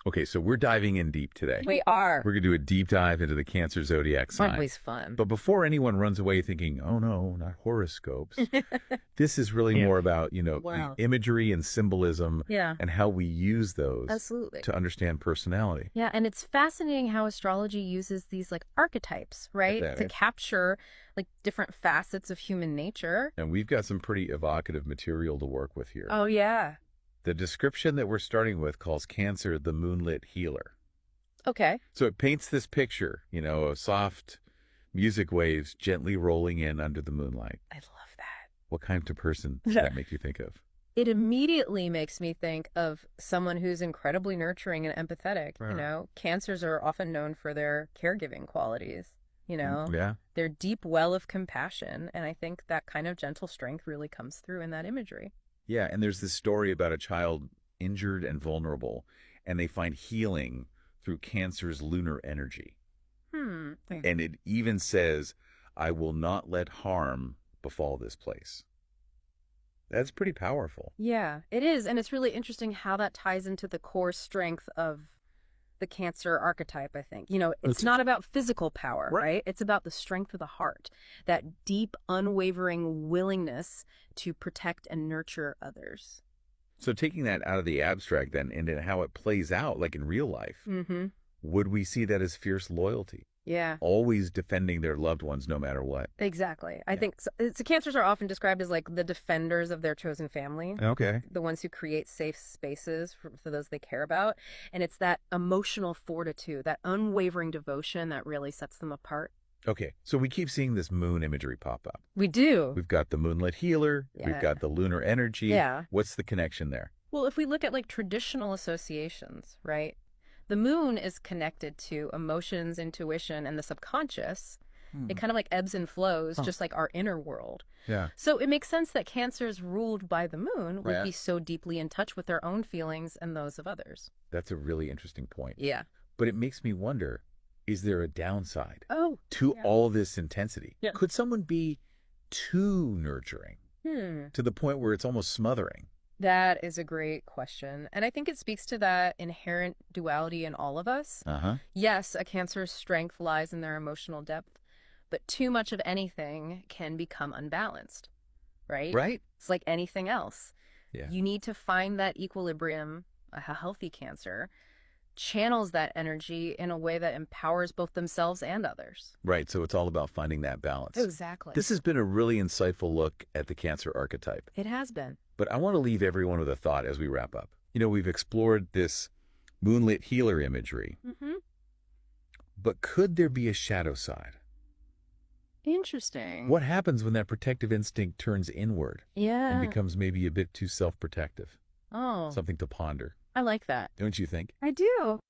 Okay, so we're diving in deep today. We are. We're going to do a deep dive into the Cancer zodiac sign. Always fun. But before anyone runs away thinking, oh no, not horoscopes, this is really more about, the imagery and symbolism and how we use those to understand personality. Yeah, and it's fascinating how astrology uses these like archetypes, right? To capture like different facets of human nature. And we've got some pretty evocative material to work with here. Oh, yeah. The description that we're starting with calls Cancer the moonlit healer. Okay. So it paints this picture, of soft music waves gently rolling in under the moonlight. I love that. What kind of person does that make you think of? It immediately makes me think of someone who's incredibly nurturing and empathetic. Cancers are often known for their caregiving qualities, their deep well of compassion. And I think that kind of gentle strength really comes through in that imagery. Yeah, and there's this story about a child injured and vulnerable, and they find healing through Cancer's lunar energy. And it even says, I will not let harm befall this place. That's pretty powerful. Yeah, it is. And it's really interesting how that ties into the core strength of the Cancer archetype, I think. It's not about physical power, right? It's about the strength of the heart, that deep, unwavering willingness to protect and nurture others. So taking that out of the abstract then into how it plays out, like in real life, would we see that as fierce loyalty? Yeah. Always defending their loved ones no matter what. Exactly. I think so. Cancers are often described as like the defenders of their chosen family. Okay. The ones who create safe spaces for those they care about. And it's that emotional fortitude, that unwavering devotion that really sets them apart. Okay. So we keep seeing this moon imagery pop up. We do. We've got the moonlit healer. Yeah. We've got the lunar energy. Yeah. What's the connection there? Well, if we look at like traditional associations, right? The moon is connected to emotions, intuition, and the subconscious. It kind of like ebbs and flows, just like our inner world. Yeah. So it makes sense that Cancers ruled by the moon would be so deeply in touch with their own feelings and those of others. That's a really interesting point. Yeah. But it makes me wonder, is there a downside to yeah. all this intensity? Yeah. Could someone be too nurturing to the point where it's almost smothering? That is a great question. And I think it speaks to that inherent duality in all of us. Yes, a Cancer's strength lies in their emotional depth, but too much of anything can become unbalanced, right? Right. It's like anything else. Yeah. You need to find that equilibrium. A healthy Cancer channels that energy in a way that empowers both themselves and others. Right. So it's all about finding that balance. Exactly. This has been a really insightful look at the Cancer archetype. It has been. But I want to leave everyone with a thought as we wrap up. We've explored this moonlit healer imagery, but could there be a shadow side? Interesting. What happens when that protective instinct turns inward and becomes maybe a bit too self-protective? Oh. Something to ponder. I like that. Don't you think? I do.